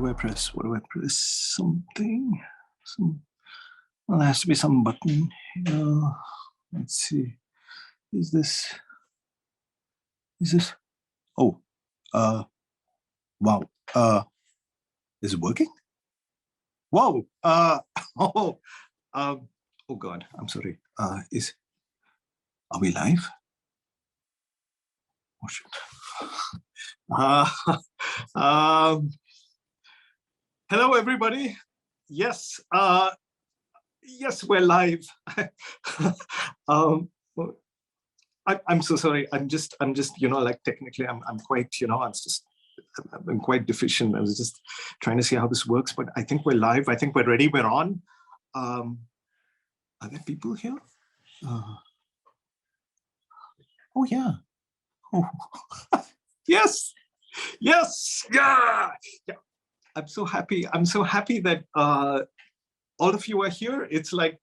do I press? What do I press? Something. Well, there has to be some button. Let's see. Is this? Oh, wow. Is it working? Whoa. Oh God. I'm sorry. Are we live? Oh shit. Hello, everybody. Yes. Yes, we're live. I'm so sorry. I'm just, like technically, I'm quite, I'm quite deficient. I was just trying to see how this works, but I think we're live. I think we're ready. We're on. Are there people here? Oh yeah. Oh yes. Yeah. I'm so happy. I'm so happy that all of you are here. It's like.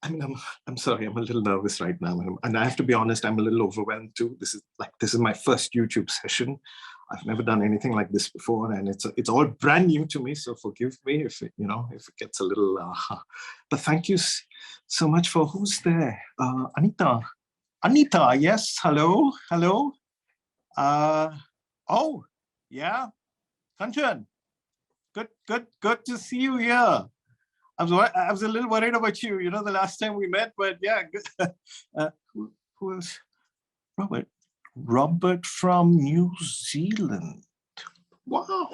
I'm sorry, I'm a little nervous right now. And I have to be honest, I'm a little overwhelmed too. This is my first YouTube session. I've never done anything like this before, and it's all brand new to me. So forgive me if it gets a little. But thank you so much for who's there. Anita, yes, hello. Oh, yeah, Kanchan, good to see you here. I was a little worried about you, the last time we met, but yeah, good. Who else? Robert from New Zealand. Wow,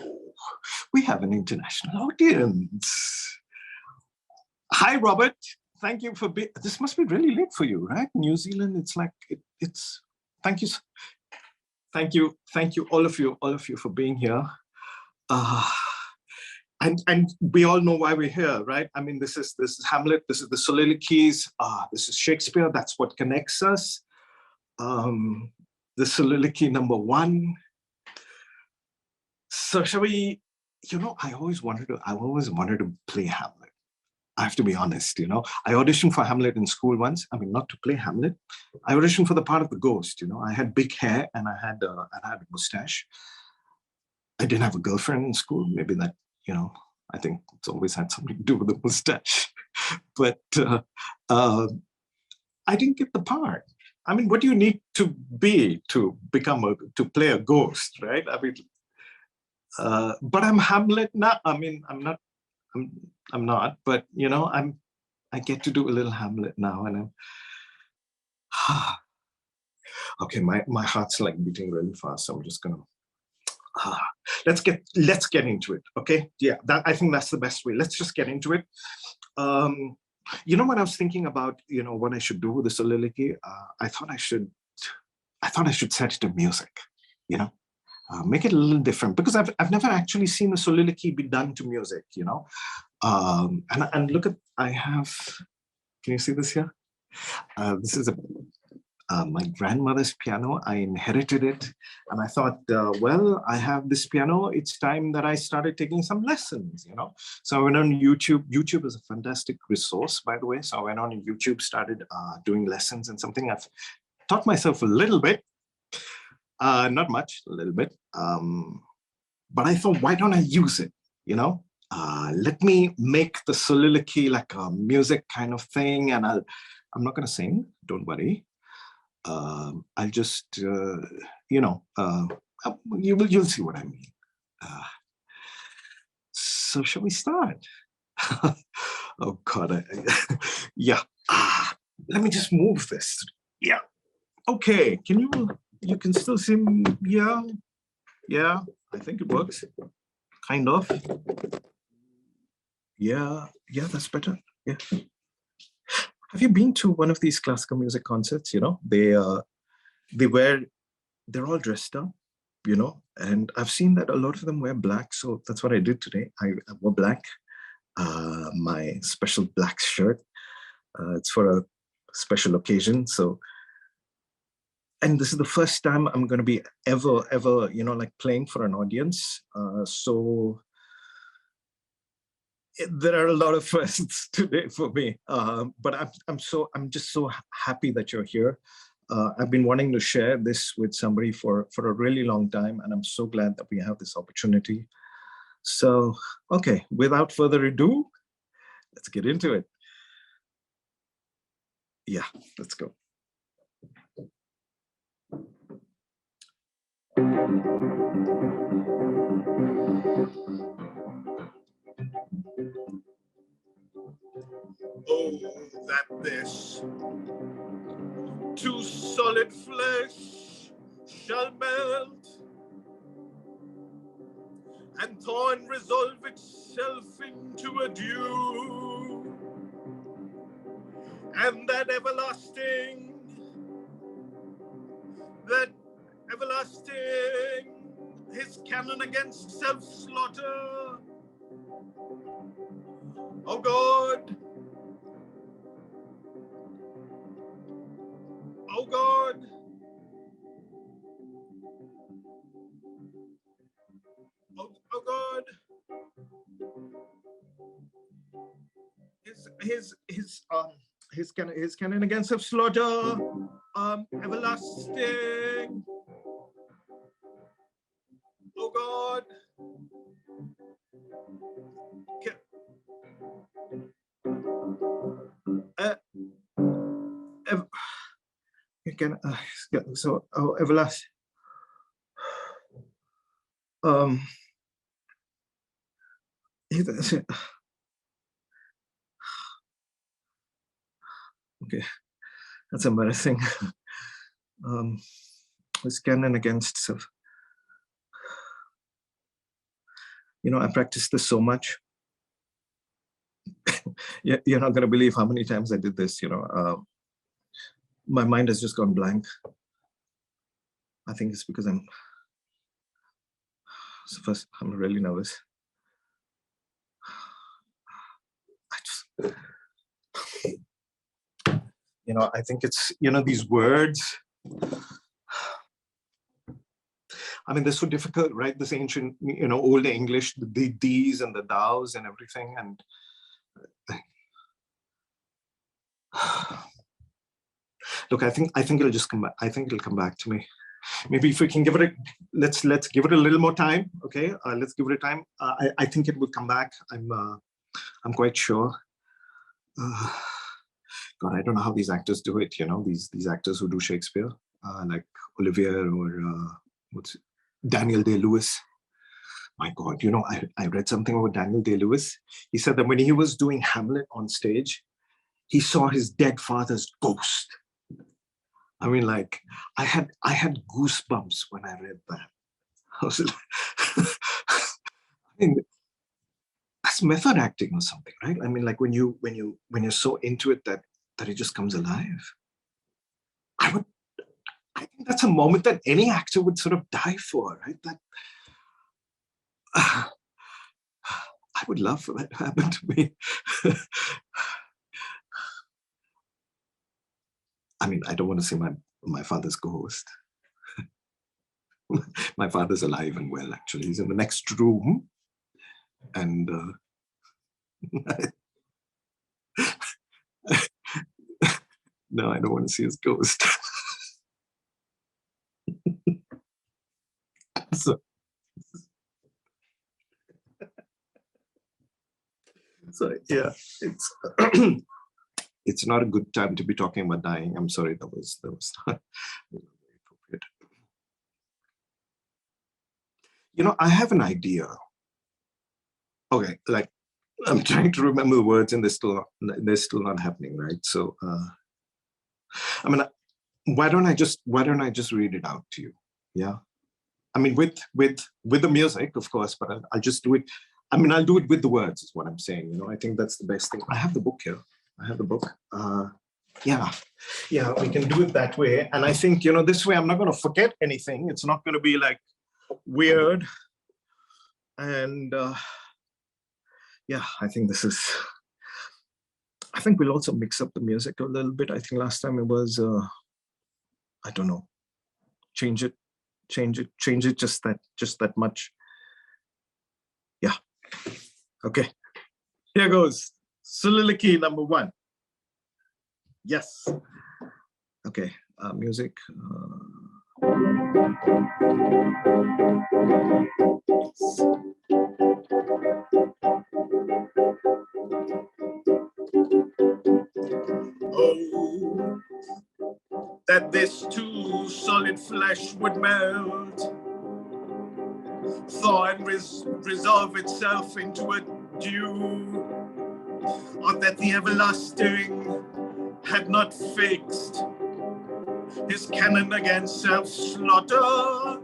we have an international audience. Hi, Robert. Thank you for being. This must be really late for you, right? New Zealand. It's like it's. Thank you, all of you for being here. And we all know why we're here, right? I mean, this is Hamlet, this is the soliloquies, this is Shakespeare, that's what connects us. The soliloquy number 1. So shall we, I always wanted to play Hamlet. I have to be honest, I auditioned for Hamlet in school once. I mean, not to play Hamlet. I auditioned for the part of the ghost, I had big hair and I had a mustache. I didn't have a girlfriend in school, maybe that, I think it's always had something to do with the mustache, but I didn't get the part. I mean, what do you need to be to play a ghost, right? I mean, but I'm Hamlet now. I mean, I'm not, but I get to do a little Hamlet now, and I'm okay. My heart's like beating really fast, so I'm just gonna. Let's get into it, okay? Yeah, I think that's the best way. Let's just get into it. When I was thinking about what I should do with the soliloquy, I thought I should set it to music, make it a little different, because I've never actually seen a soliloquy be done to music, and look at, I have, can you see this here? This is my grandmother's piano. I inherited it, and I thought, well, I have this piano. It's time that I started taking some lessons, So I went on YouTube. YouTube is a fantastic resource, by the way. So I went on YouTube, started doing lessons, and something I've taught myself a little bit, not much, a little bit. But I thought, why don't I use it? Let me make the soliloquy like a music kind of thing, and I'm not going to sing. Don't worry. I'll just, you'll see what I mean. So shall we start? Oh God, yeah. Let me just move this. Yeah. Okay. You can still see me? Yeah. I think it works. Kind of. Yeah. That's better. Yeah. Have you been to one of these classical music concerts? They're all dressed up, and I've seen that a lot of them wear black. So that's what I did today. I wore black, my special black shirt. It's for a special occasion. So, and this is the first time I'm going to be ever, like playing for an audience. So there are a lot of firsts today for me, but I'm just so happy that you're here. I've been wanting to share this with somebody for a really long time, and I'm so glad that we have this opportunity. So, okay, without further ado, let's get into it. Yeah, let's go. Oh, that this to solid flesh shall melt, and thorn resolve itself into a dew, and that everlasting, his cannon against self-slaughter. Oh God, oh God, oh God, his cannon against self-slaughter, everlasting. Oh God, so everlasting. Okay, that's embarrassing. His cannon against self. You know, I practiced this so much. You're not going to believe how many times I did this. You know, my mind has just gone blank. I think it's because I'm really nervous. You know, I think it's, you know, these words. I mean, they're so difficult, right? This ancient, you know, old English, the these and the thous and everything. And look, I think it'll just come back. I think it'll come back to me. Maybe if we can give it let's give it a little more time. Okay, let's give it a time. I think it will come back. I'm quite sure. God, I don't know how these actors do it. You know, these actors who do Shakespeare, like Olivier or Daniel Day-Lewis. My God, you know, I read something about Daniel Day-Lewis. He said that when he was doing Hamlet on stage, he saw his dead father's ghost. I mean, like, I had goosebumps when I read that. I was like, I mean, that's method acting or something, right? I mean, like when you're so into it that it just comes alive. I think that's a moment that any actor would sort of die for, right? That I would love for that to happen to me. I mean, I don't want to see my father's ghost. My father's alive and well, actually. He's in the next room. And no, I don't want to see his ghost. So yeah, it's it's not a good time to be talking about dying. I'm sorry, that was not appropriate. You know, I have an idea. Okay, like I'm trying to remember the words, and they're still not happening, right? So, I mean, why don't I just read it out to you? Yeah, I mean, with the music, of course, but I'll just do it. I mean, I'll do it with the words, is what I'm saying. You know, I think that's the best thing. I have the book here. I have the book. Yeah, we can do it that way. And I think, you know, this way I'm not going to forget anything. It's not going to be like weird. And yeah, I think I think we'll also mix up the music a little bit. I think last time it was, I don't know, change it just that much. Yeah. Okay. Here goes. Soliloquy number 1. Yes. Okay. music. Oh, that this too solid flesh would melt, thaw and resolve itself into a dew, or that the everlasting had not fixed his cannon against self-slaughter.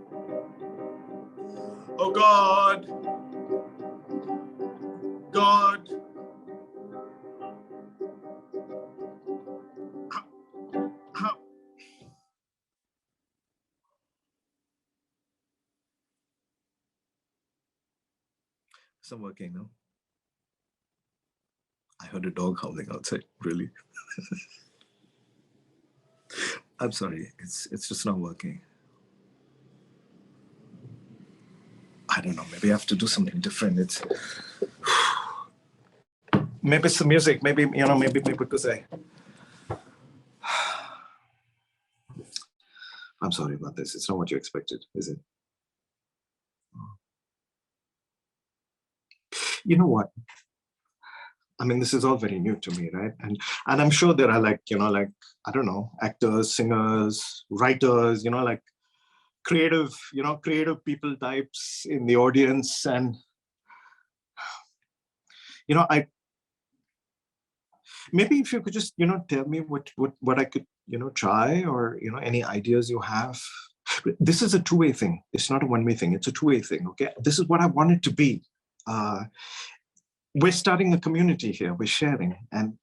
Oh God, God, how? It's not working, no? I heard a dog howling outside, really. I'm sorry, it's just not working. I don't know, maybe I have to do something different. It's maybe it's the music, maybe, maybe because I'm sorry about this. It's not what you expected, is it? You know what? I mean, this is all very new to me, right? And I'm sure there are like, I don't know, actors, singers, writers, like creative people types in the audience. And, maybe if you could just, tell me what I could, try, or, any ideas you have. This is a two-way thing. It's not a one-way thing. It's a two-way thing, okay? This is what I want it to be. We're starting a community here. We're sharing, and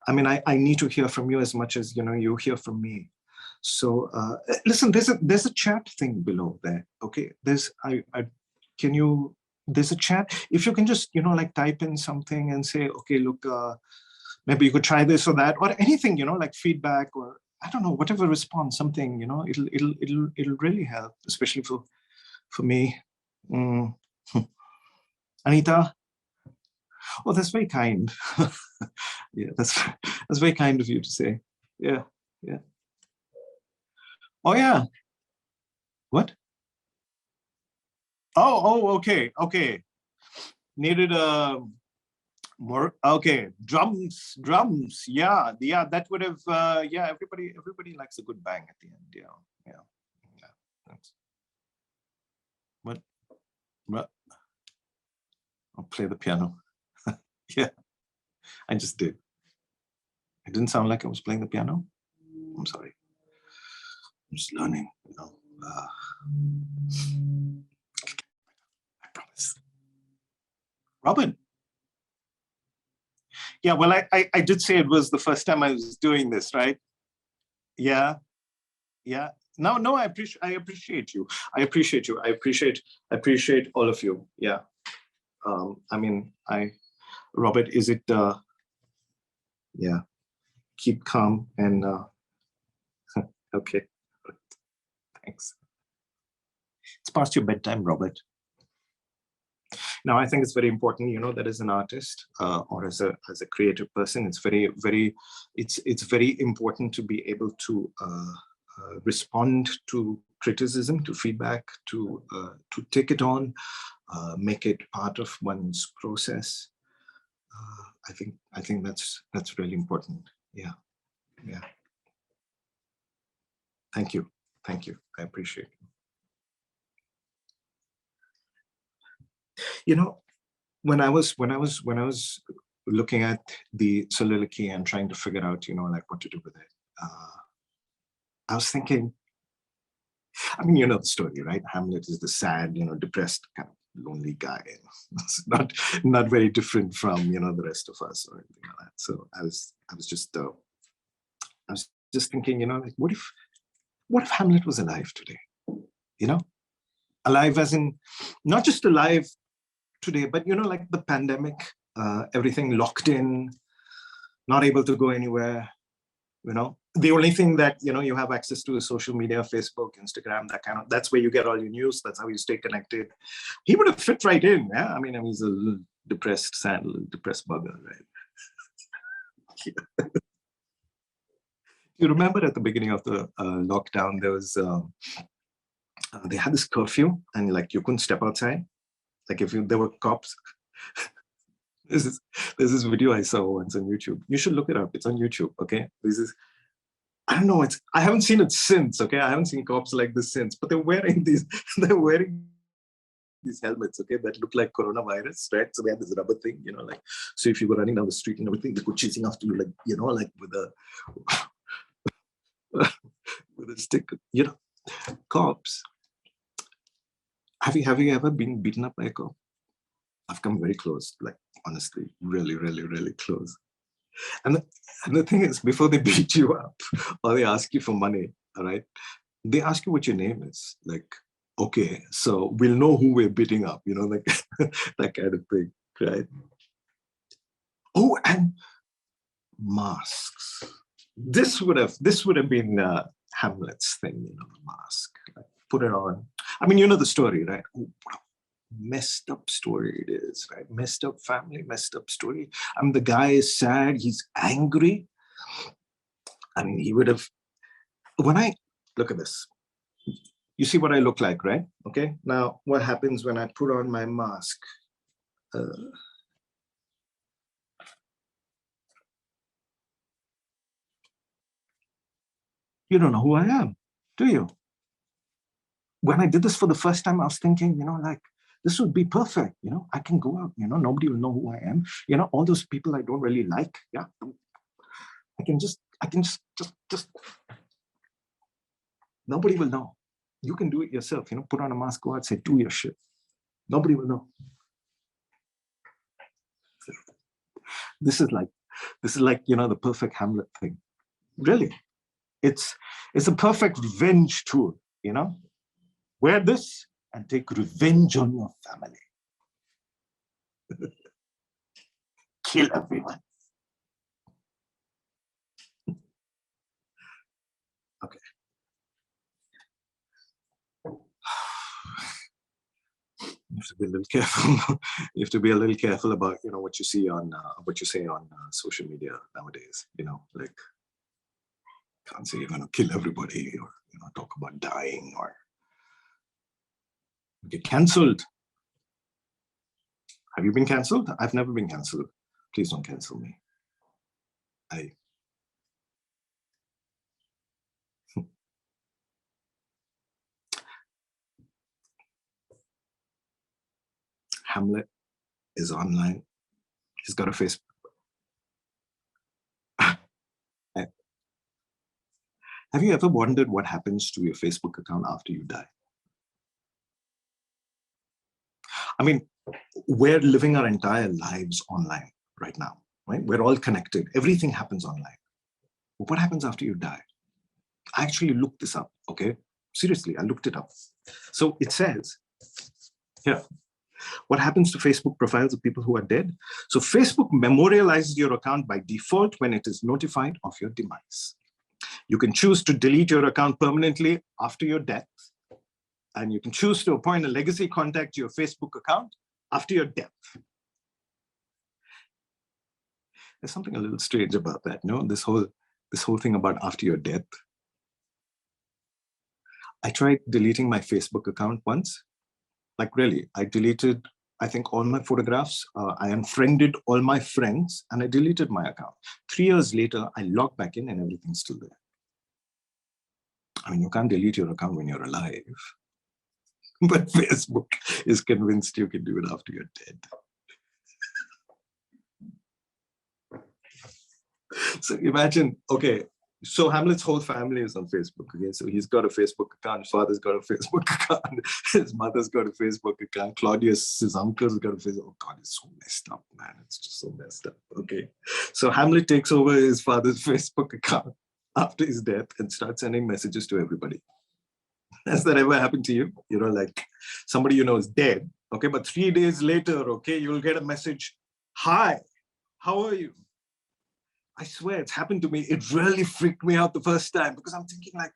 I mean, I need to hear from you as much as you hear from me. So listen, there's a chat thing below there. Okay, there's there's a chat. If you can just like type in something and say, okay, look, maybe you could try this or that, or anything, like feedback, or I don't know, whatever response, something, it'll really help, especially for me. Anita. Oh, that's very kind. Yeah, that's very kind of you to say. Yeah, yeah. Oh, yeah. What? Oh, okay. Needed a more. Okay, drums. Yeah. That would have. Yeah, everybody likes a good bang at the end. Yeah. Thanks. What? I'll play the piano. Yeah, I just did. It didn't sound like I was playing the piano. I'm sorry. I'm just learning, I promise. Robin. Yeah, well, I did say it was the first time I was doing this, right? Yeah. No, I appreciate you. I appreciate all of you. Yeah. I mean, Robert, is it, yeah, keep calm and, okay, thanks. It's past your bedtime, Robert. Now, I think it's very important, that as an artist or as a creative person, it's it's very important to be able to respond to criticism, to feedback, to take it on, make it part of one's process. I think that's really important. Yeah. Thank you. I appreciate it. When I was looking at the soliloquy and trying to figure out, like what to do with it, I was thinking, I mean, the story, right? Hamlet is the sad, depressed, kind of lonely guy. It's not very different from, the rest of us or anything like that. So I was just thinking, like, what if Hamlet was alive today? Alive as in not just alive today, but like the pandemic, everything locked in, not able to go anywhere. The only thing that you have access to is social media, Facebook, Instagram, that's where you get all your news. That's how you stay connected. He would have fit right in. Yeah, I mean, he's a little depressed, sad, little depressed bugger, right? Yeah. You remember at the beginning of the lockdown, there was they had this curfew, and like you couldn't step outside. Like if there were cops. There's this video I saw once on YouTube. You should look it up. It's on YouTube. Okay, I don't know. I haven't seen it since. Okay, I haven't seen cops like this since. But they're wearing these. They're wearing these helmets. Okay, that look like coronavirus, right? So they have this rubber thing, like. So if you were running down the street and everything, they go chasing after you, like like with a with a stick. Cops. Have you ever been beaten up by a cop? I've come very close, like honestly, really, really, really close. And the thing is, before they beat you up or they ask you for money, all right, they ask you what your name is. Like, okay, so we'll know who we're beating up, like that kind of thing, right? Oh, and masks. This would have been Hamlet's thing, the mask. Like, put it on. I mean, you know the story, right? Oh, what a messed up story it is, right? Messed up family, messed up story. I mean, the guy is sad, he's angry. I mean, he would have, when I look at this, you see what I look like, right? Okay, now what happens when I put on my mask? You don't know who I am, do you? When I did this for the first time, I was thinking, like, this would be perfect. I can go out, nobody will know who I am. All those people I don't really like. Yeah. I can just, nobody will know. You can do it yourself, put on a mask, go out, say, do your shit. Nobody will know. This is like, the perfect Hamlet thing. Really. It's a perfect revenge tool, Wear this and take revenge on your family. Kill everyone. Okay. You have to be a little careful. You have to be a little careful about what you see on what you say on social media nowadays. Like, can't say you're going to kill everybody or talk about dying or get cancelled. Have you been cancelled? I've never been cancelled. Please don't cancel me. Hamlet is online. He's got a Facebook. Have you ever wondered what happens to your Facebook account after you die? I mean, we're living our entire lives online right now, right? We're all connected. Everything happens online. But what happens after you die? I actually looked this up, okay? Seriously, I looked it up. So it says, here, what happens to Facebook profiles of people who are dead? So Facebook memorializes your account by default when it is notified of your demise. You can choose to delete your account permanently after your death, and you can choose to appoint a legacy contact to your Facebook account after your death. There's something a little strange about that, this whole thing about after your death. I tried deleting my Facebook account once. Like, really, I deleted, I think, all my photographs. I unfriended all my friends and I deleted my account. 3 years later, I logged back in and everything's still there. I mean, you can't delete your account when you're alive. But Facebook is convinced you can do it after you're dead. So imagine, okay, so Hamlet's whole family is on Facebook. Okay, so he's got a Facebook account. His father's got a Facebook account. His mother's got a Facebook account. Claudius, his uncle's got a Facebook. Oh God, it's so messed up, man. It's just so messed up. Okay, so Hamlet takes over his father's Facebook account after his death and starts sending messages to everybody. Has that ever happened to you? Like somebody is dead. Okay, but 3 days later, okay, you'll get a message. Hi, how are you? I swear it's happened to me. It really freaked me out the first time because I'm thinking like,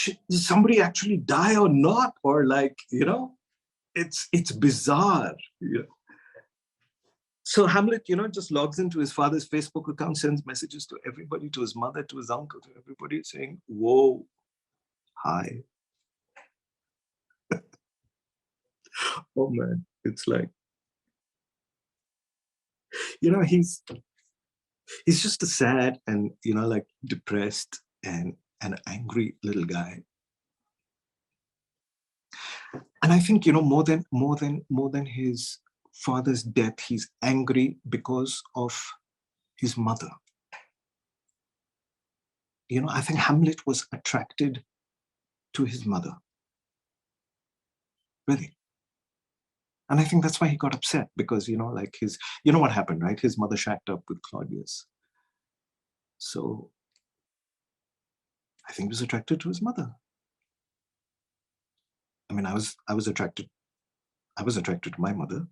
did somebody actually die or not? Or like, it's bizarre. So Hamlet, just logs into his father's Facebook account, sends messages to everybody, to his mother, to his uncle, to everybody, saying, whoa, hi. Oh man, it's like, he's just a sad and, like depressed and an angry little guy. And I think, more than his father's death, he's angry because of his mother. I think Hamlet was attracted to his mother. Really. And I think that's why he got upset, because, like what happened, right? His mother shacked up with Claudius. So I think he was attracted to his mother. I mean, I was attracted to my mother.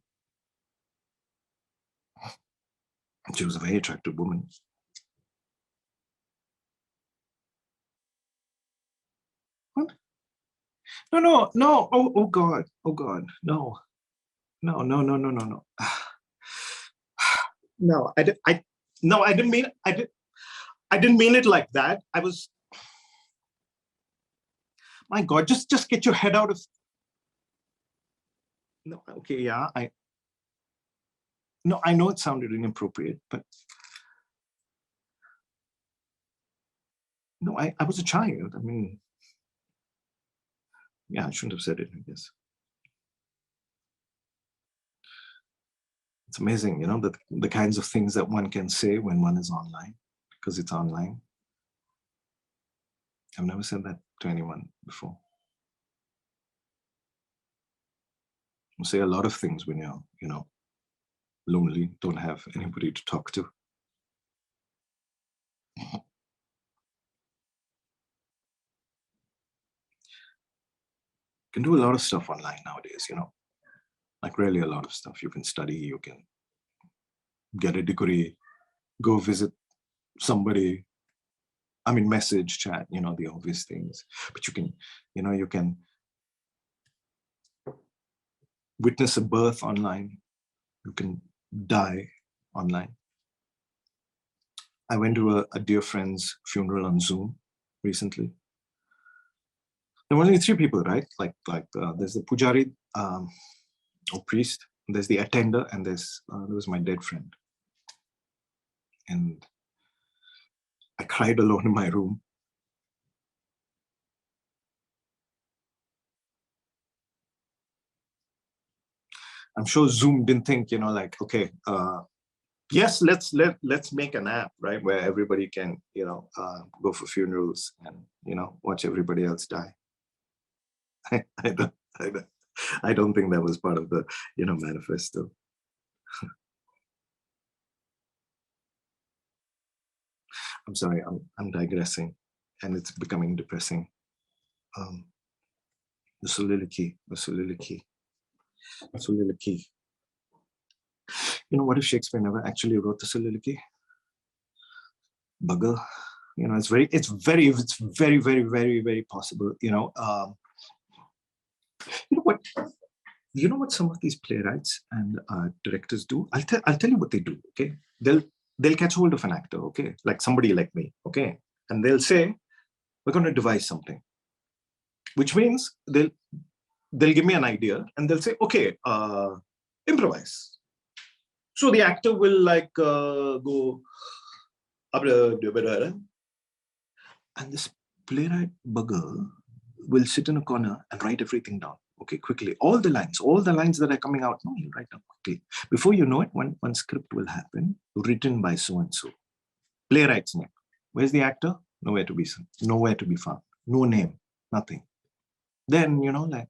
She was a very attractive woman. What? No. Oh God. Oh God. No. No. No, I didn't mean I didn't mean it like that. My God, just get your head out of. No, okay, yeah, I know it sounded inappropriate, but no, I was a child. I mean, yeah, I shouldn't have said it, I guess. It's amazing, the kinds of things that one can say when one is online, because it's online. I've never said that to anyone before. You say a lot of things when you're, lonely, don't have anybody to talk to. You can do a lot of stuff online nowadays, like really a lot of stuff. You can study, you can get a degree, go visit somebody, I mean, message, chat, the obvious things. But you can witness a birth online. You can die online. I went to a dear friend's funeral on Zoom recently. There were only 3 people, right? Like there's the pujari or priest, there's the attender, and there was my dead friend. And I cried alone in my room. I'm sure Zoom didn't think, like, okay, yes, let's make an app, right, where everybody can, go for funerals and, watch everybody else die. I don't think that was part of the, manifesto. I'm sorry, I'm digressing, and it's becoming depressing. The soliloquy. What if Shakespeare never actually wrote the soliloquy? Bugger. It's very, very possible. What some of these playwrights and directors do? I'll tell you what they do. Okay, they'll catch hold of an actor. Okay, like somebody like me. Okay, and they'll say, we're going to devise something, which means they'll give me an idea and they'll say, okay, improvise. So the actor will like go, and this playwright bugger will sit in a corner and write everything down. Okay, quickly. All the lines that are coming out, no, you write down quickly. Before you know it, one script will happen, written by so-and-so. Playwright's name. Where's the actor? Nowhere to be found. No name, nothing. Then, like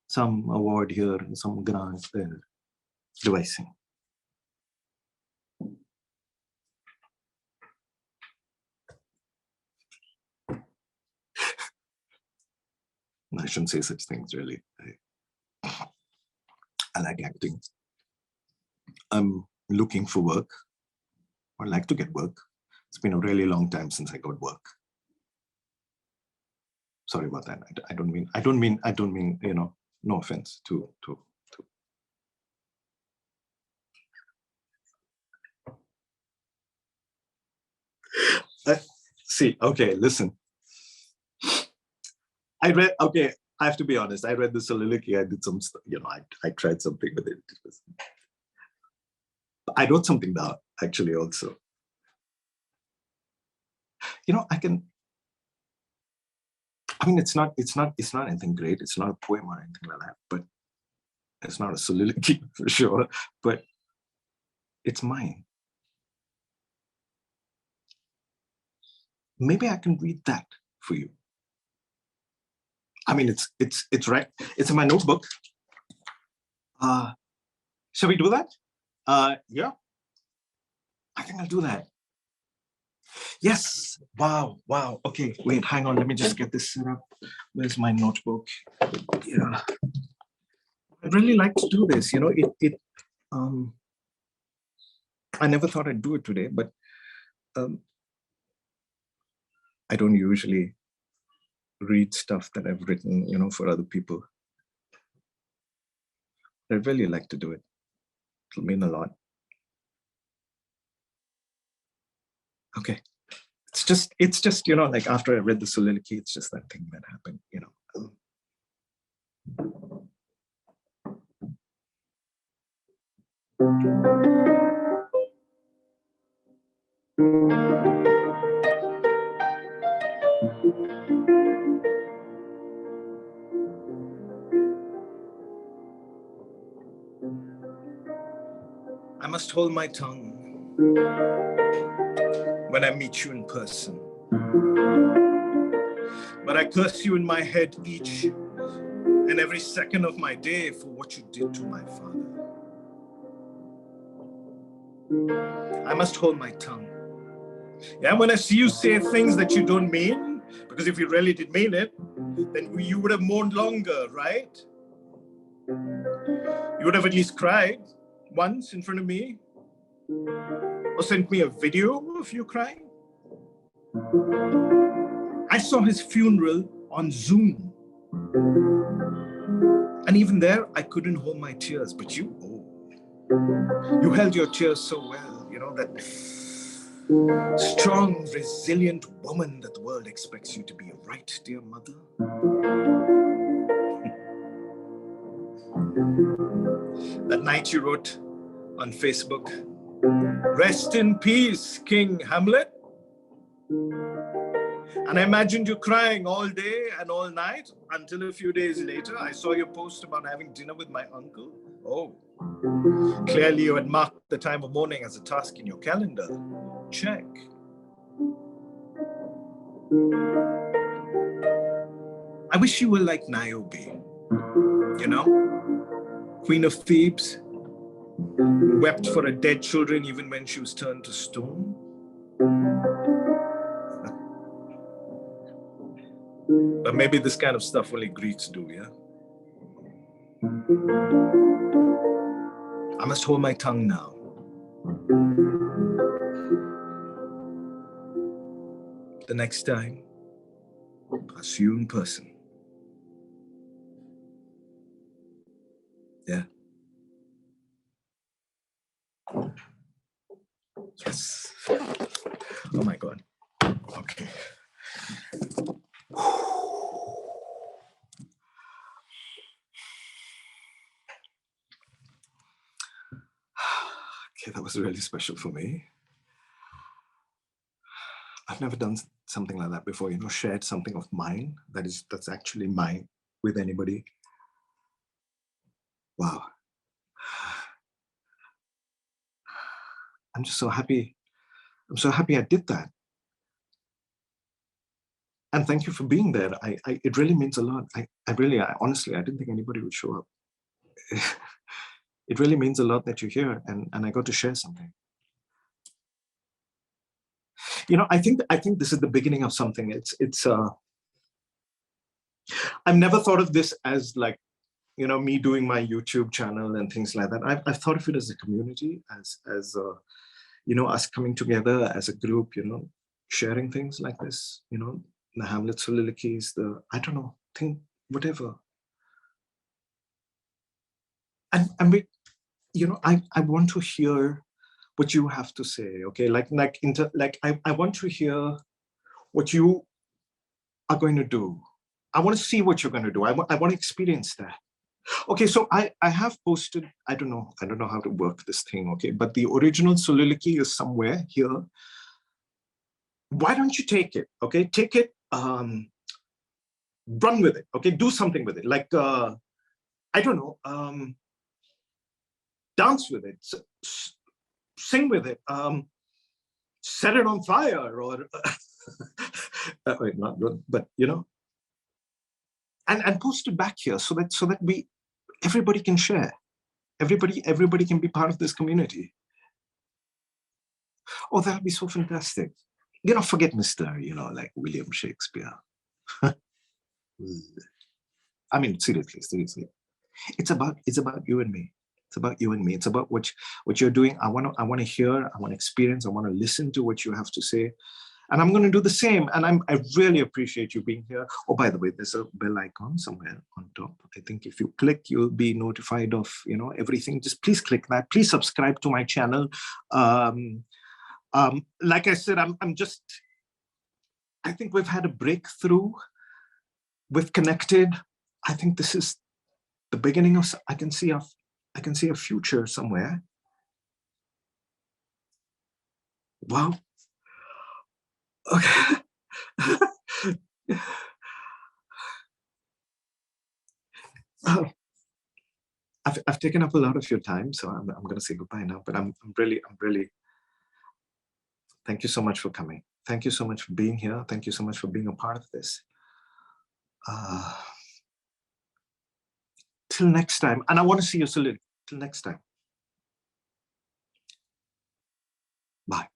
some award here, some grant there, devising. I shouldn't say such things, really. I like acting. I'm looking for work, or like to get work. It's been a really long time since I got work. Sorry about that. I don't mean, no offense to See, okay, listen. Okay, I have to be honest. I read the soliloquy. I did some, I tried something with it. I wrote something down, actually, also. It's not anything great. It's not a poem or anything like that, but it's not a soliloquy for sure, but it's mine. Maybe I can read that for you. It's right. It's in my notebook. Shall we do that? Yeah. I think I'll do that. Yes. Wow. Okay, wait, hang on. Let me just get this set up. Where's my notebook? Yeah. I'd really like to do this. I never thought I'd do it today, but I don't usually read stuff that I've written, for other people. I'd really like to do it. It'll mean a lot. Okay. It's just, like after I read the soliloquy, it's just that thing that happened, I must hold my tongue when I meet you in person. But I curse you in my head each and every second of my day for what you did to my father. I must hold my tongue. Yeah, when I see you say things that you don't mean, because if you really did mean it, then you would have mourned longer, right? You would have at least cried once in front of me, or sent me a video of you crying. I saw his funeral on Zoom. And even there, I couldn't hold my tears, but you held your tears so well, that strong, resilient woman that the world expects you to be, right, dear mother? That night you wrote on Facebook, "Rest in peace, King Hamlet." And I imagined you crying all day and all night until a few days later, I saw your post about having dinner with my uncle. Oh, clearly you had marked the time of mourning as a task in your calendar. Check. I wish you were like Niobe, Queen of Thebes, wept for her dead children even when she was turned to stone. But maybe this kind of stuff only Greeks do, yeah? I must hold my tongue now. The next time, I'll see you in person. Yeah. Yes. Oh my God. Okay. Okay, that was really special for me. I've never done something like that before, shared something of mine that's actually mine with anybody. Wow. I'm just so happy. I'm so happy I did that. And thank you for being there. It really means a lot. Honestly, I didn't think anybody would show up. It really means a lot that you're here and I got to share something. I think this is the beginning of something. I've never thought of this as like, me doing my YouTube channel and things like that. I've thought of it as a community, as us coming together as a group, sharing things like this, the Hamlet soliloquies, I don't know, whatever. And I want to hear what you have to say, okay? I want to hear what you are going to do. I want to see what you're going to do. I want to experience that. Okay, so I have posted, I don't know how to work this thing, okay, but the original soliloquy is somewhere here. Why don't you take it, okay? Take it, run with it, okay? Do something with it, like, I don't know, dance with it, sing with it, set it on fire, or, wait, not good, but, you know, and post it back here so that everybody can share. Everybody can be part of this community. Oh, that'll be so fantastic. You know, forget Mr., you know, like William Shakespeare. I mean, seriously. It's about you and me. It's about you and me. It's about what you're doing. I want to hear, I want to experience, I want to listen to what you have to say. And I'm going to do the same. And I really appreciate you being here. Oh, by the way, there's a bell icon somewhere on top. I think if you click, you'll be notified of, you know, everything. Just please click that. Please subscribe to my channel. Like I said, I think we've had a breakthrough. We've connected. I think this is the beginning of, I can see a future somewhere. Wow. Okay. I've taken up a lot of your time, so I'm going to say goodbye now. But I'm really. Thank you so much for coming. Thank you so much for being here. Thank you so much for being a part of this. Till next time, and I want to see you soliloquy. Till next time. Bye.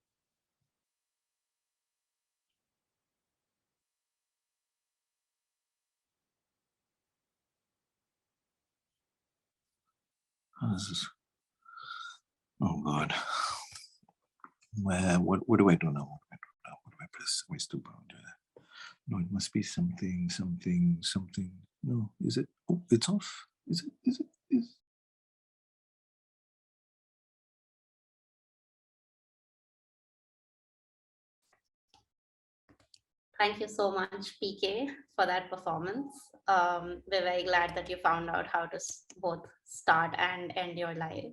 Oh God. What do I do now? What do I press? Waste to bound. No, it must be something. No, is it? Oh, it's off. Is it? Thank you so much, PK, for that performance. We're very glad that you found out how to both start and end your live.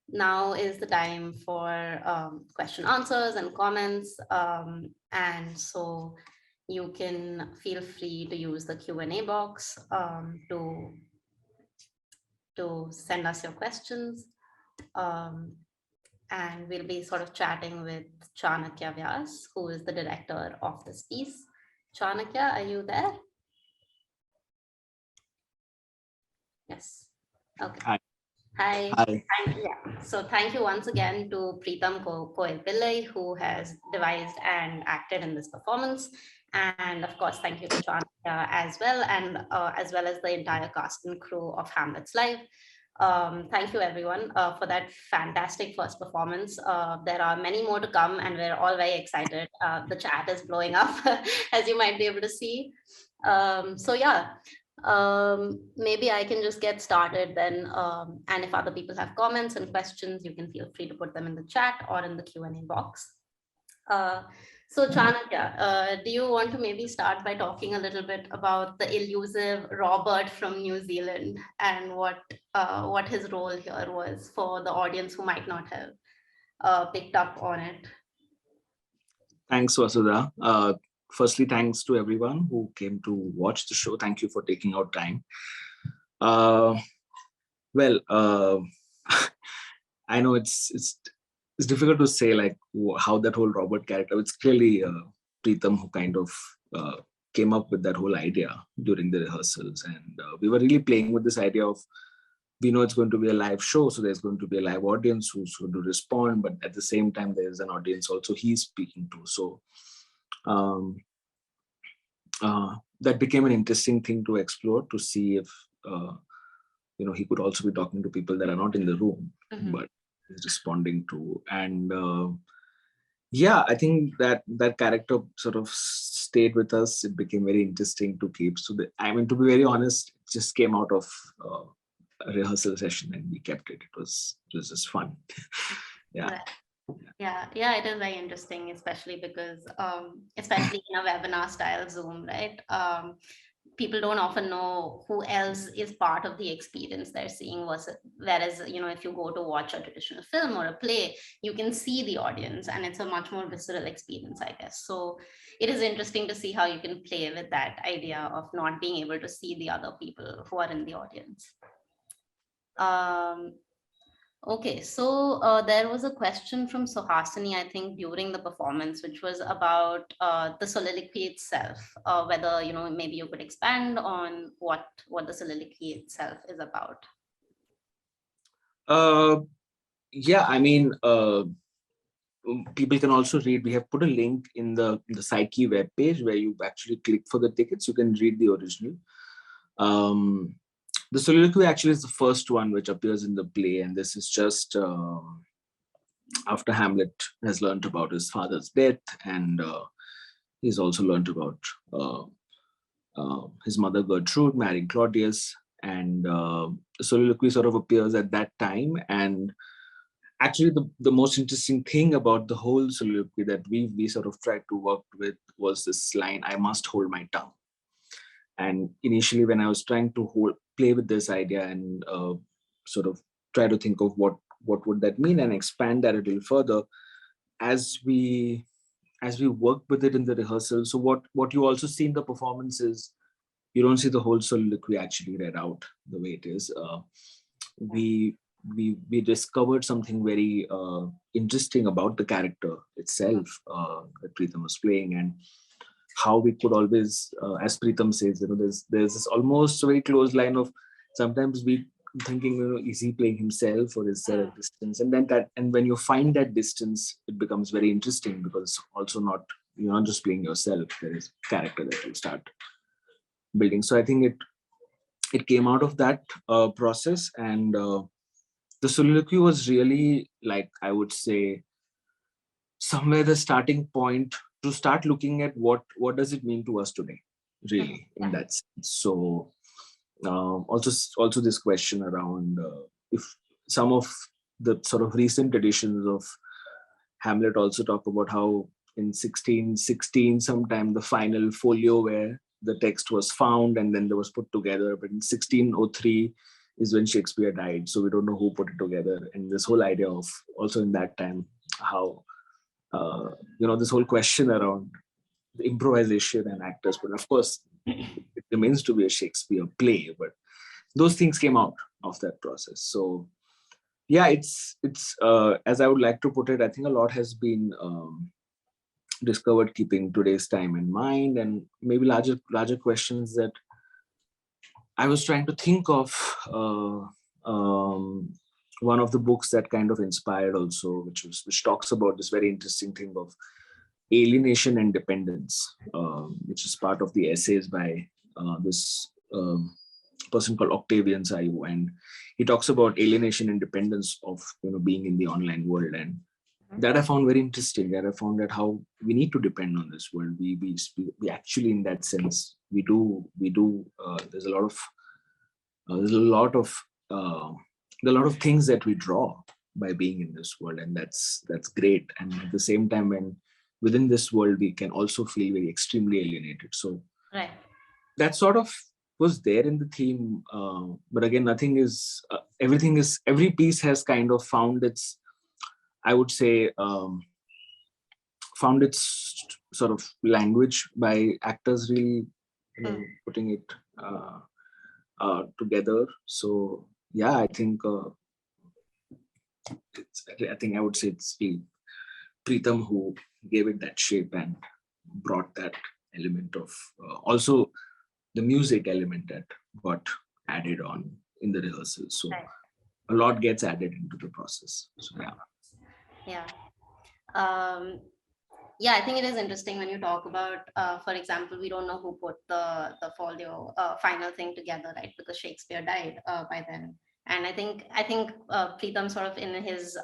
Now is the time for question answers and comments. And so you can feel free to use the Q&A box to send us your questions. And we'll be sort of chatting with Chanakya Vyas, who is the director of this piece. Chanakya, are you there? Yes. Okay. Hi. Hi. Yeah. So thank you once again to Preetam Koilpillai, who has devised and acted in this performance. And of course, thank you to Chanakya as well, and as well as the entire cast and crew of Hamlets Live. Thank you everyone for that fantastic first performance. There are many more to come and we're all very excited. The chat is blowing up as you might be able to see. So yeah, maybe I can just get started then. And if other people have comments and questions, you can feel free to put them in the chat or in the Q&A box. So Chanakya, do you want to maybe start by talking a little bit about the elusive Robert from New Zealand and what his role here was for the audience who might not have picked up on it? Thanks, Vasudha. Firstly, thanks to everyone who came to watch the show. Thank you for taking out time. I know it's difficult to say like how that whole Robert character. It's clearly Preetam who kind of came up with that whole idea during the rehearsals, and we were really playing with this idea of, we know it's going to be a live show, so there's going to be a live audience who's going to respond, but at the same time there's an audience also he's speaking to. So that became an interesting thing to explore, to see if he could also be talking to people that are not in the room, but is responding to. And I think that character sort of stayed with us. It became very interesting to keep. So to be very honest, it just came out of a rehearsal session and we kept it. It was just fun. Yeah. Yeah, it is very interesting, especially because, especially in a webinar style Zoom, right? People don't often know who else is part of the experience they're seeing, versus, whereas, if you go to watch a traditional film or a play, you can see the audience and it's a much more visceral experience, I guess. So it is interesting to see how you can play with that idea of not being able to see the other people who are in the audience. Um, Okay, so there was a question from Suhasini, I think, during the performance, which was about the soliloquy itself. Whether maybe you could expand on what the soliloquy itself is about. Yeah, I mean, people can also read. We have put a link in the Psyche webpage where you actually click for the tickets. You can read the original. The soliloquy actually is the first one which appears in the play, and this is just after Hamlet has learned about his father's death, and he's also learned about his mother Gertrude marrying Claudius, and the soliloquy sort of appears at that time. And actually, the most interesting thing about the whole soliloquy that we sort of tried to work with was this line, "I must hold my tongue." And initially, when I was trying to play with this idea and sort of try to think of what would that mean and expand that a little further, as we work with it in the rehearsal. So what you also see in the performance is you don't see the whole soliloquy actually read out the way it is. We discovered something very interesting about the character itself that Preetam was playing, and how we could always, as Preetam says, there's this almost very close line of sometimes we thinking, is he playing himself or is there a distance? And then and when you find that distance, it becomes very interesting, because also you're not just playing yourself. There is character that you start building. So I think it came out of that process, and the soliloquy was really, like, I would say, somewhere the starting point to start looking at what does it mean to us today, really, in that sense. So also this question around if some of the sort of recent editions of Hamlet also talk about how in 1616 sometime the final folio where the text was found and then there was put together, but in 1603 is when Shakespeare died, so we don't know who put it together. And this whole idea of also in that time how this whole question around the improvisation and actors, but of course it remains to be a Shakespeare play, but those things came out of that process. So yeah, it's as I would like to put it, I think a lot has been discovered keeping today's time in mind, and maybe larger questions that I was trying to think of. One of the books that kind of inspired also, which talks about this very interesting thing of alienation and dependence, which is part of the essays by this person called Octavian Saiu, and he talks about alienation and dependence of being in the online world, and that I found very interesting. That I found that how we need to depend on this world. We actually, in that sense, we do. There's a lot of things that we draw by being in this world, and that's great. And at the same time, when within this world, we can also feel very extremely alienated. So Right. that sort of was there in the theme, but again, nothing is. Every piece has kind of found its, I would say, found its sort of language by actors really putting it together. So yeah, I think I would say it's Preetam who gave it that shape and brought that element of also the music element that got added on in the rehearsal. So a lot gets added into the process. So Yeah. Yeah, I think it is interesting when you talk about, for example, we don't know who put the folio final thing together, right? Because Shakespeare died by then. And I think Preetam sort of in his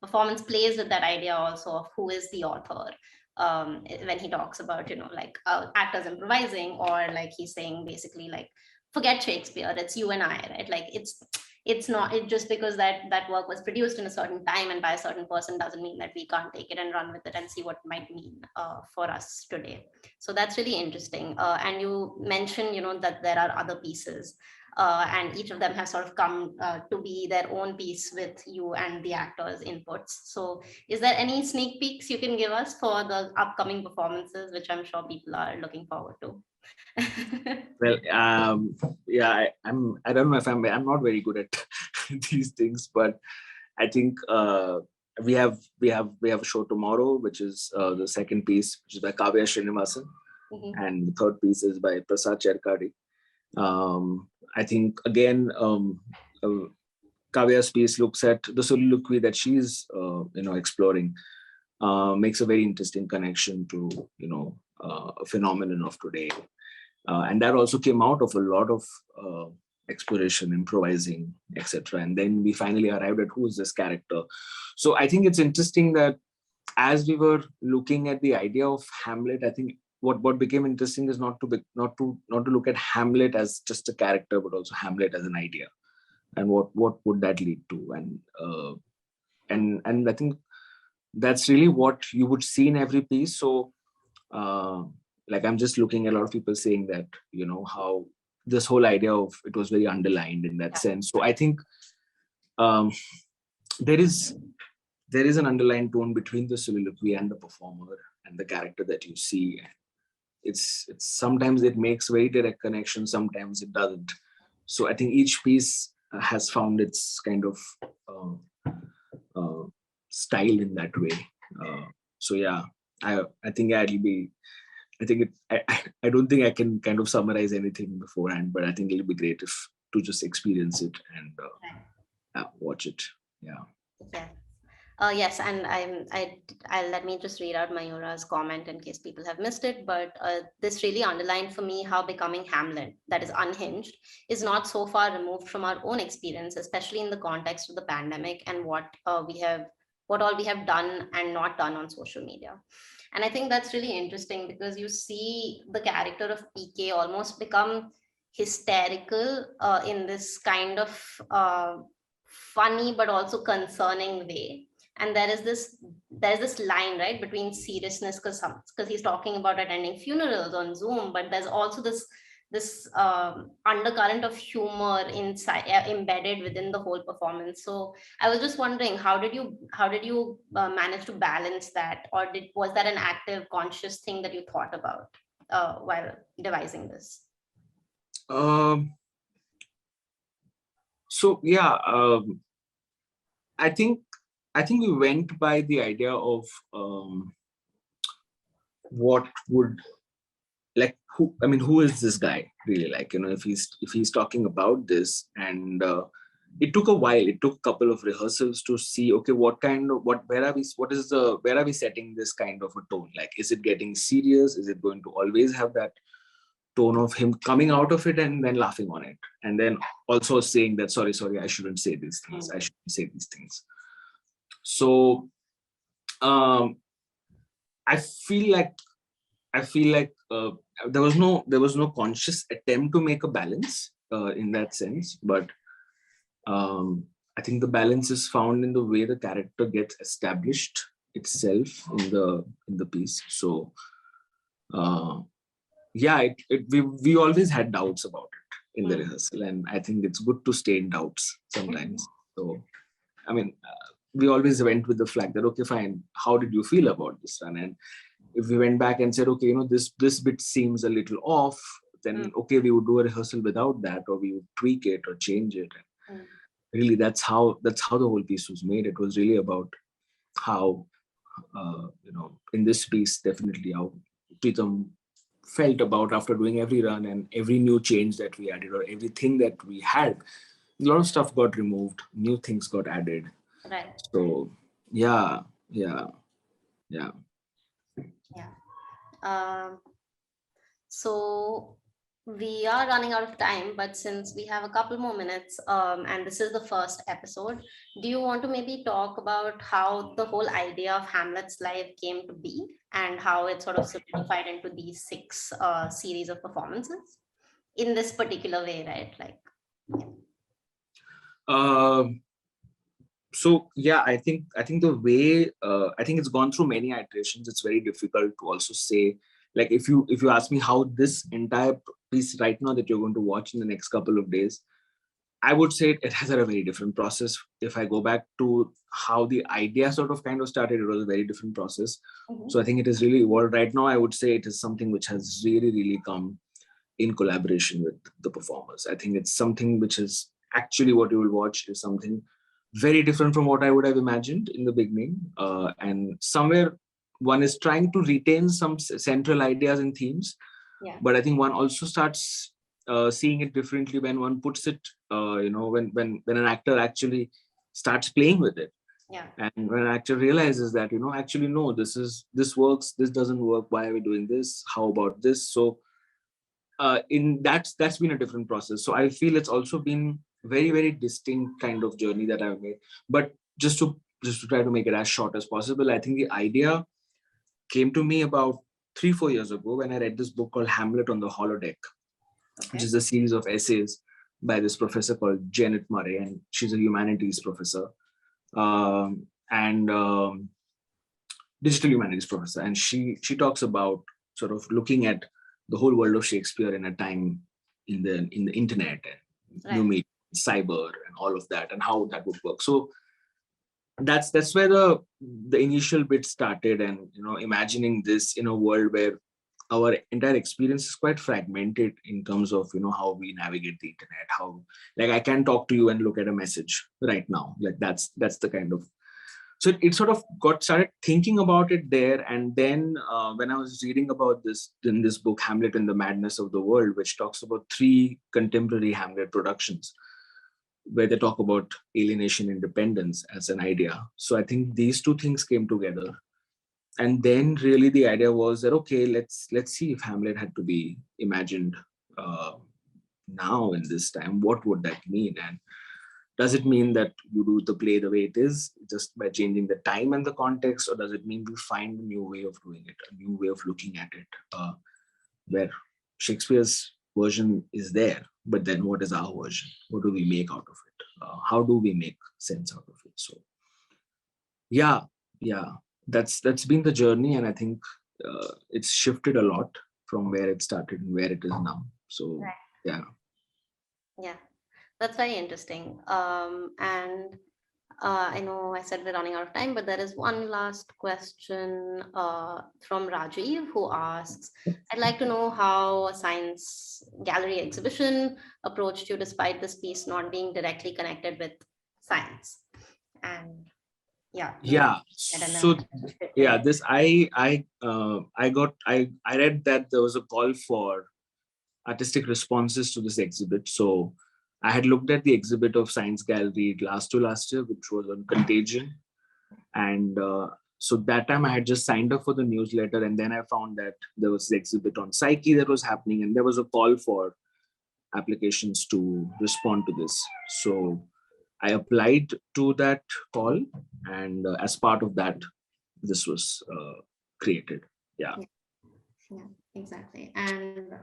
performance plays with that idea also of who is the author. When he talks about, like actors improvising, or like he's saying basically like, forget Shakespeare, it's you and I, right? Like it's not, it just because that work was produced in a certain time and by a certain person doesn't mean that we can't take it and run with it and see what it might mean for us today. So that's really interesting. And you mentioned, that there are other pieces. And each of them has sort of come to be their own piece with you and the actors' inputs. So is there any sneak peeks you can give us for the upcoming performances, which I'm sure people are looking forward to? Well, yeah, I don't know if I'm not very good at these things, but I think we have a show tomorrow, which is the second piece, which is by Kavya Srinivasan, and the third piece is by Prasad Cherkadi. I think again, Kavya's piece looks at the soliloquy that she's exploring, makes a very interesting connection to a phenomenon of today. And that also came out of a lot of exploration, improvising, etc. And then we finally arrived at who is this character. So I think it's interesting that as we were looking at the idea of Hamlet, I think what became interesting is not to look at Hamlet as just a character, but also Hamlet as an idea, and what would that lead to, and I think that's really what you would see in every piece. So. Like I'm just looking at a lot of people saying that, how this whole idea of it was very underlined in that sense. So I think there is an underlying tone between the soliloquy and the performer and the character that you see. It's sometimes it makes very direct connection, sometimes it doesn't. So I think each piece has found its kind of style in that way. So yeah, I think it'll be. I don't think I can kind of summarize anything beforehand, but I think it'll be great to just experience it and watch it. Yeah. Yes, and I'll let me just read out Mayura's comment in case people have missed it. But this really underlined for me how becoming Hamlet, that is unhinged, is not so far removed from our own experience, especially in the context of the pandemic and what all we have done and not done on social media. And I think that's really interesting because you see the character of PK almost become hysterical in this kind of funny but also concerning way. And there's this line, right, between seriousness, because he's talking about attending funerals on Zoom, but there's also this undercurrent of humor inside embedded within the whole performance. So I was just wondering, how did you manage to balance that, or was that an active, conscious thing that you thought about while devising this? So yeah, I think we went by the idea of what would, like, who is this guy really, like, if he's talking about this. And it took a while, it took a couple of rehearsals to see, okay, where are we setting this kind of a tone? Like, is it getting serious? Is it going to always have that tone of him coming out of it and then laughing on it, and then also saying that sorry, I shouldn't say these things, I shouldn't say these things. So I feel like there was no conscious attempt to make a balance in that sense, but I think the balance is found in the way the character gets established itself in the piece. So yeah, we always had doubts about it in the rehearsal, and I think it's good to stay in doubts sometimes. So we always went with the flag that, okay, fine, how did you feel about this one? And if we went back and said, okay, this bit seems a little off, then okay, we would do a rehearsal without that, or we would tweak it or change it. And really, that's how the whole piece was made. It was really about how in this piece, definitely how Preetam felt about after doing every run and every new change that we added, or everything that we had. A lot of stuff got removed, new things got added. Right. So yeah. So we are running out of time, but since we have a couple more minutes, and this is the first episode, do you want to maybe talk about how the whole idea of Hamlet's life came to be and how it sort of solidified into these 6 series of performances in this particular way, right? Like, Um, so yeah, I think the way I think it's gone through many iterations. It's very difficult to also say, like, if you ask me how this entire piece right now that you're going to watch in the next couple of days, I would say it has had a very different process. If I go back to how the idea sort of kind of started, it was a very different process. Mhm. So I think it is really evolved right now. I would say it is something which has really, really come in collaboration with the performers. I think it's something which is actually what you will watch is something very different from what I would have imagined in the beginning. And somewhere one is trying to retain some central ideas and themes, Yeah. but I think one also starts seeing it differently when one puts it, when an actor actually starts playing with it. Yeah. And when an actor realizes that, actually, no, this works, this doesn't work, why are we doing this? How about this? So in that's been a different process. So I feel it's also been very, very distinct kind of journey that I've made. But just to try to make it as short as possible, I think the idea came to me about 3-4 years ago when I read this book called Hamlet on the Holodeck, which Okay. is a series of essays by this professor called Janet Murray, and she's a humanities professor and digital humanities professor, and she talks about sort of looking at the whole world of Shakespeare in a time in the internet and new Right. media, cyber, and all of that, and how that would work. So that's where the initial bit started, and imagining this in a world where our entire experience is quite fragmented in terms of how we navigate the internet. How, like, I can talk to you and look at a message right now, like that's the kind of. So it sort of got started thinking about it there, and then when I was reading about this in this book Hamlet and the Madness of the World, which talks about 3 contemporary Hamlet productions where they talk about alienation, independence as an idea. So I think these 2 things came together, and then really the idea was that, okay, let's see if Hamlet had to be imagined now in this time, what would that mean? And does it mean that you do the play the way it is just by changing the time and the context, or does it mean we find a new way of doing it, a new way of looking at it, where Shakespeare's version is there, but then what is our version? What do we make out of it? How do we make sense out of it? So yeah, that's been the journey, and I think it's shifted a lot from where it started and where it is now. So Right. yeah. Yeah. That's very interesting. And I know I said we're running out of time, but there is one last question from Rajiv, who asks, I'd like to know how a science gallery exhibition approached you despite this piece not being directly connected with science. And yeah, maybe. Yeah. And then So I'll fit yeah, in. this I read that there was a call for artistic responses to this exhibit. So I had looked at the exhibit of Science Gallery last year, which was on contagion. And so that time I had just signed up for the newsletter, and then I found that there was the exhibit on psyche that was happening, and there was a call for applications to respond to this. So I applied to that call, and as part of that, this was created. Yeah. Yeah, exactly. And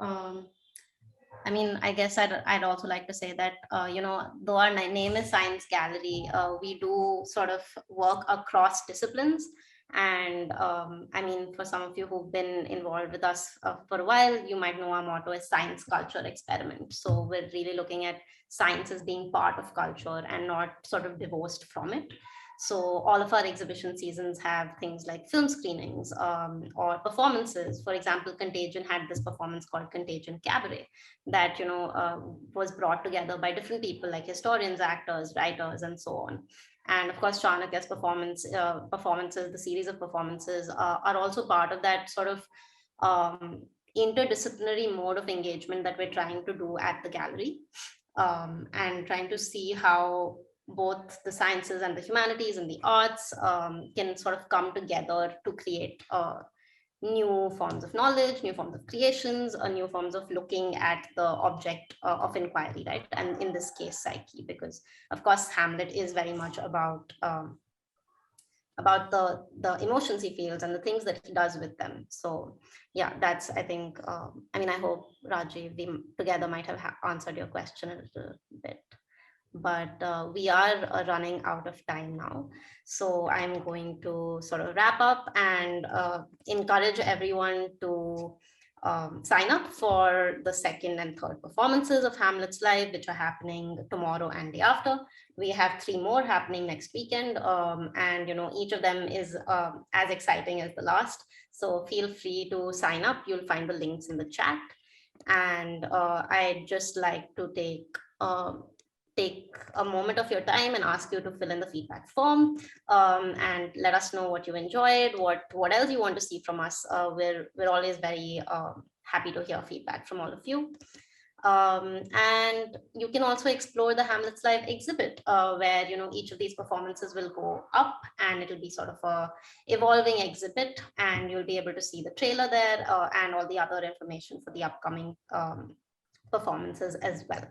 I mean, I guess I'd also like to say that, though our name is Science Gallery, we do sort of work across disciplines. And I mean, for some of you who've been involved with us for a while, you might know our motto is Science Culture Experiment. So we're really looking at science as being part of culture and not sort of divorced from it. So all of our exhibition seasons have things like film screenings or performances. For example, Contagion had this performance called Contagion Cabaret that was brought together by different people like historians, actors, writers, and so on. And of course, Chanakya's performances, the series of performances are also part of that sort of interdisciplinary mode of engagement that we're trying to do at the gallery, and trying to see how both the sciences and the humanities and the arts can sort of come together to create new forms of knowledge, new forms of creations, or new forms of looking at the object of inquiry, right? And in this case, psyche, because of course, Hamlet is very much about the emotions he feels and the things that he does with them. So yeah, that's, I think, I mean, I hope, Rajiv, we together might have answered your question a little bit. but we are running out of time now. So I'm going to sort of wrap up and encourage everyone to sign up for the second and third performances of Hamlet's Live, which are happening tomorrow and the after. We have 3 more happening next weekend, and each of them is as exciting as the last. So feel free to sign up. You'll find the links in the chat. And I'd just like to take a moment of your time and ask you to fill in the feedback form, and let us know what you enjoyed, what else you want to see from us. We're always very happy to hear feedback from all of you. And you can also explore the Hamlet's Live exhibit, where each of these performances will go up, and it'll be sort of a evolving exhibit, and you'll be able to see the trailer there, and all the other information for the upcoming performances as well.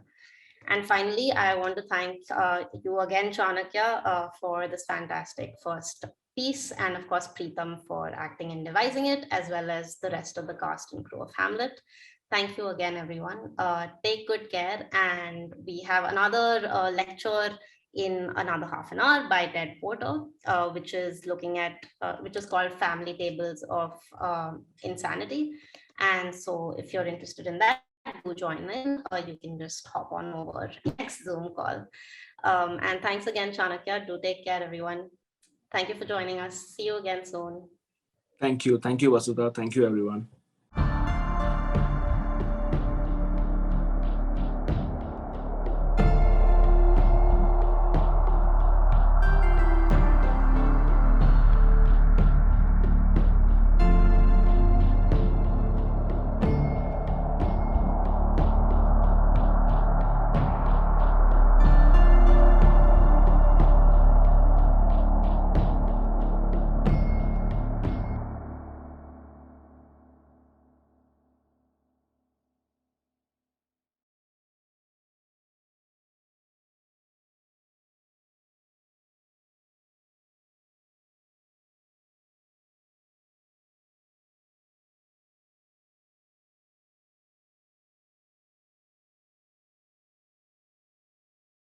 And finally, I want to thank you again, Chanakya, for this fantastic first piece, and of course, Preetam for acting and devising it, as well as the rest of the cast and crew of Hamlet. Thank you again, everyone. Take good care, and we have another lecture in another half an hour by Ted Porter, which is looking at, which is called Family Tables of Insanity. And so if you're interested in that, do join in, or you can just hop on over next Zoom call. And thanks again, Chanakya. Do take care, everyone. Thank you for joining us. See you again soon. Thank you, Vasudha. Thank you, everyone.